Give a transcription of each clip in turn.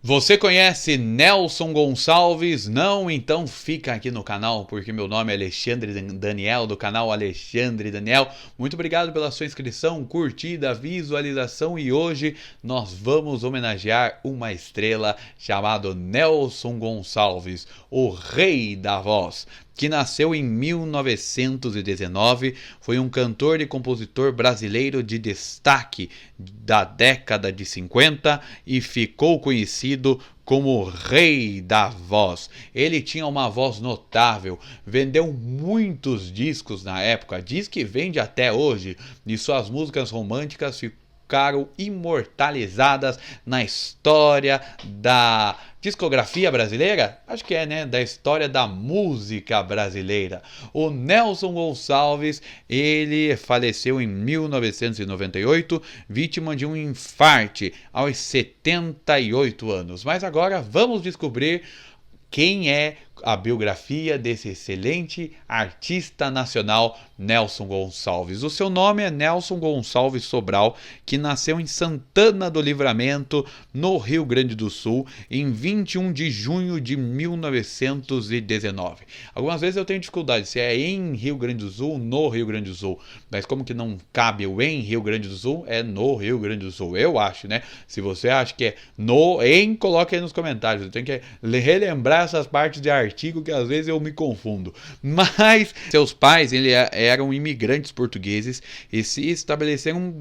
Você conhece Nelson Gonçalves? Não? Então fica aqui no canal, porque meu nome é Alexandre Daniel, do canal Alexandre Daniel. Muito obrigado pela sua inscrição, curtida, visualização, e hoje nós vamos homenagear uma estrela chamado Nelson Gonçalves, o rei da voz, que nasceu em 1919, foi um cantor e compositor brasileiro de destaque da década de 50 e ficou conhecido como Rei da Voz. Ele tinha uma voz notável, vendeu muitos discos na época, diz que vende até hoje, e suas músicas românticas ficaram imortalizadas na história da discografia brasileira? Acho que é, né? Da história da música brasileira. O Nelson Gonçalves, ele faleceu em 1998, vítima de um infarte aos 78 anos. Mas agora vamos descobrir quem é a biografia desse excelente artista nacional, Nelson Gonçalves. O seu nome é Nelson Gonçalves Sobral, que nasceu em Santana do Livramento, no Rio Grande do Sul, em 21 de junho de 1919. Algumas vezes eu tenho dificuldade se é em Rio Grande do Sul, no Rio Grande do Sul, mas como que não cabe o em Rio Grande do Sul, é no Rio Grande do Sul, eu acho, né? Se você acha que é no, em, coloque aí nos comentários, eu tenho que relembrar essas partes de artigo que às vezes eu me confundo. Mas seus pais eram imigrantes portugueses e se estabeleceram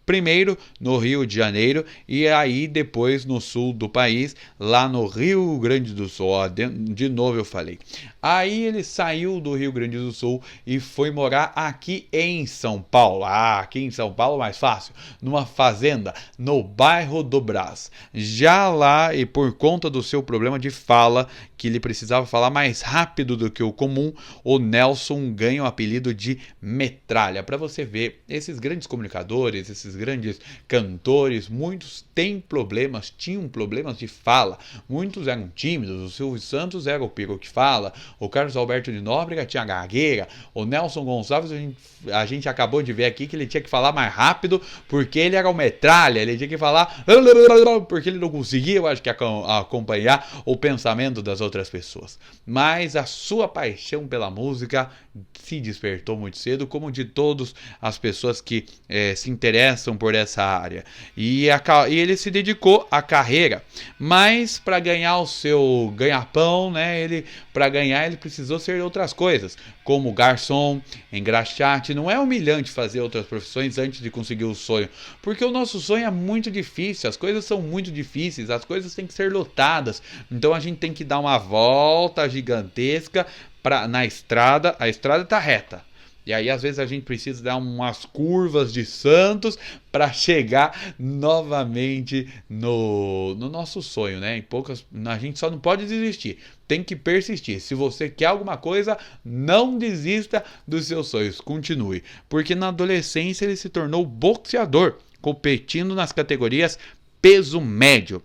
primeiro no Rio de Janeiro e aí depois no sul do país, lá no Rio Grande do Sul. Ó, de novo eu falei. Aí ele saiu do Rio Grande do Sul e foi morar aqui em São Paulo. Ah, aqui em São Paulo mais fácil, numa fazenda no bairro do Brás. Já lá, e por conta do seu problema de fala, que ele precisava falar mais rápido do que o comum, o Nelson ganha o apelido de Metralha. Para você ver, esses grandes comunicadores, esses grandes cantores, muitos tinham problemas de fala, muitos eram tímidos. O Silvio Santos era o pico que fala, o Carlos Alberto de Nóbrega tinha gagueira, o Nelson Gonçalves, a gente acabou de ver aqui que ele tinha que falar mais rápido porque ele era o Metralha, ele tinha que falar porque ele não conseguia, eu acho que, acompanhar o pensamento das outras pessoas. Mas a sua paixão pela música se despertou muito cedo, como de todas as pessoas que se interessam por essa área. E ele se dedicou à carreira, mas para ganhar o seu ganha-pão, né, para ganhar ele precisou ser outras coisas, como garçom, engraxate. Não é humilhante fazer outras profissões antes de conseguir o sonho, porque o nosso sonho é muito difícil, as coisas são muito difíceis, as coisas têm que ser lutadas, então a gente tem que dar uma volta gigantesca na estrada. A estrada está reta, e aí às vezes a gente precisa dar umas curvas de Santos para chegar novamente no nosso sonho, né? A gente só não pode desistir, tem que persistir. Se você quer alguma coisa, não desista dos seus sonhos, continue. Porque na adolescência ele se tornou boxeador, competindo nas categorias peso médio.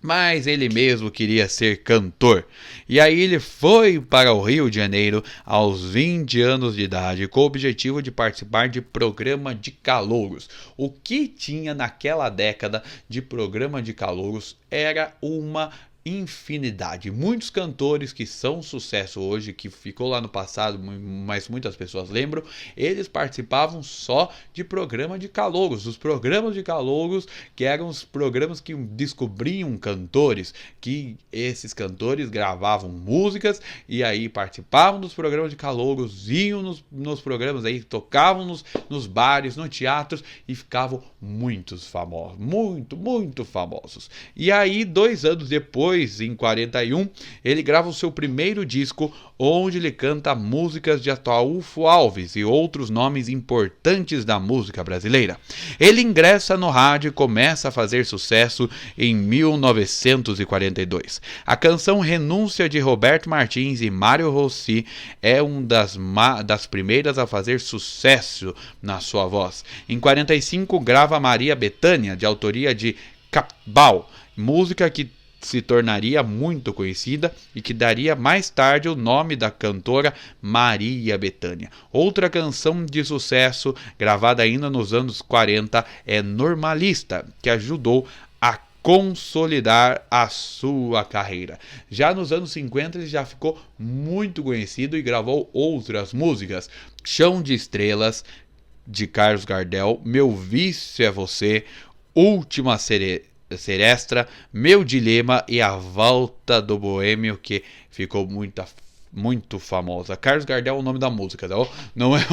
Mas ele mesmo queria ser cantor. E aí ele foi para o Rio de Janeiro aos 20 anos de idade com o objetivo de participar de programa de calouros. O que tinha naquela década de programa de calouros era uma infinidade. Muitos cantores que são sucesso hoje, que ficou lá no passado, mas muitas pessoas lembram, eles participavam só de programa de calouros. Os programas de calouros, que eram os programas que descobriam cantores, que esses cantores gravavam músicas e aí participavam dos programas de calouros, iam nos programas aí, tocavam nos bares, no teatros e ficavam muito famosos, muito famosos. E aí 2 anos depois, em 41, ele grava o seu primeiro disco, onde ele canta músicas de Ataúfo Alves e outros nomes importantes da música brasileira. Ele ingressa no rádio e começa a fazer sucesso em 1942. A canção Renúncia, de Roberto Martins e Mário Rossi, é uma das primeiras a fazer sucesso na sua voz. Em 45, grava Maria Bethânia, de autoria de Cabal, música que se tornaria muito conhecida e que daria mais tarde o nome da cantora Maria Bethânia. Outra canção de sucesso, gravada ainda nos anos 40, é Normalista, que ajudou a consolidar a sua carreira. Já nos anos 50 ele já ficou muito conhecido e gravou outras músicas. Chão de Estrelas, de Carlos Gardel, Meu Vício é Você, Última Serestra, Meu Dilema e A Volta do Boêmio, que ficou muito famosa. Carlos Gardel é o nome da música, tá bom? Não é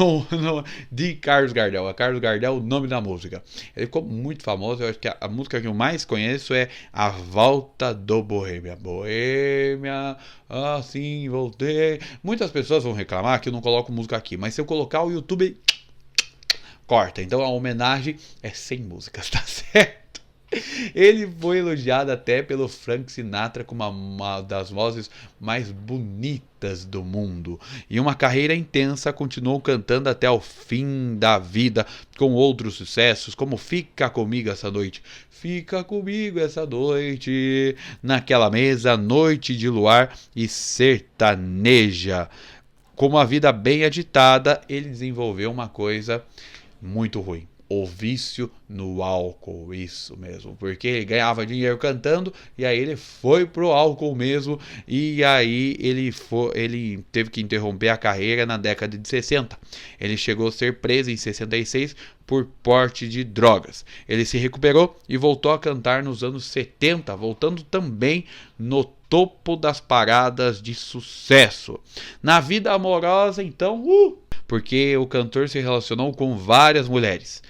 de Carlos Gardel, é Carlos Gardel o nome da música. Ele ficou muito famoso, eu acho que a música que eu mais conheço é A Volta do Boêmia. Boêmia, assim voltei. Muitas pessoas vão reclamar que eu não coloco música aqui, mas se eu colocar o YouTube corta. Então a homenagem é sem músicas, tá certo? Ele foi elogiado até pelo Frank Sinatra como uma das vozes mais bonitas do mundo. E uma carreira intensa, continuou cantando até o fim da vida, com outros sucessos, como Fica Comigo Essa Noite. Fica comigo essa noite, Naquela Mesa, Noite de Luar e Sertaneja. Com uma vida bem agitada, ele desenvolveu uma coisa muito ruim. O vício no álcool, isso mesmo, porque ele ganhava dinheiro cantando e aí ele foi pro álcool mesmo e aí ele teve que interromper a carreira na década de 60. Ele chegou a ser preso em 66 por porte de drogas. Ele se recuperou e voltou a cantar nos anos 70, voltando também no topo das paradas de sucesso. Na vida amorosa, então, porque o cantor se relacionou com várias mulheres.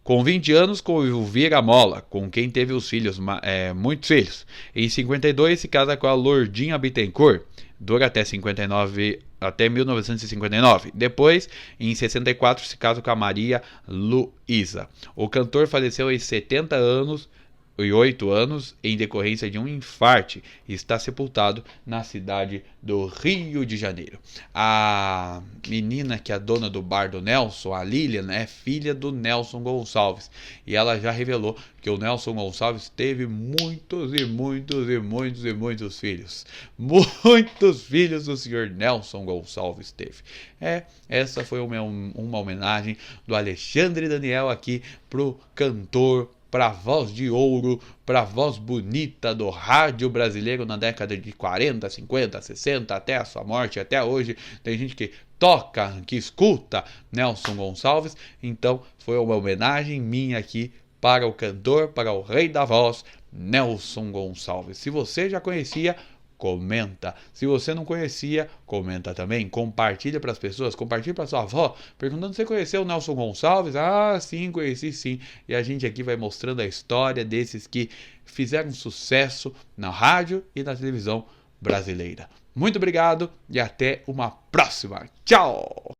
Com 20 anos, com Elvira Mola, com quem teve os filhos, muitos filhos. Em 52, se casa com a Lourdinha Bittencourt. Dura até 1959. Depois, em 64, se casa com a Maria Luísa. O cantor faleceu aos 78 anos em decorrência de um infarte e está sepultado na cidade do Rio de Janeiro. A menina que é a dona do bar do Nelson, a Lilian, é filha do Nelson Gonçalves e ela já revelou que o Nelson Gonçalves teve muitos filhos. Muitos filhos o senhor Nelson Gonçalves teve. Essa foi uma homenagem do Alexandre Daniel aqui pro cantor, para a voz de ouro, para a voz bonita do rádio brasileiro na década de 40, 50, 60, até a sua morte, até hoje. Tem gente que toca, que escuta Nelson Gonçalves. Então foi uma homenagem minha aqui para o cantor, para o rei da voz, Nelson Gonçalves. Se você já conhecia, comenta. Se você não conhecia, comenta também. Compartilha para as pessoas, compartilha para sua avó, perguntando se você conheceu o Nelson Gonçalves. Ah, sim, conheci sim. E a gente aqui vai mostrando a história desses que fizeram sucesso na rádio e na televisão brasileira. Muito obrigado e até uma próxima. Tchau!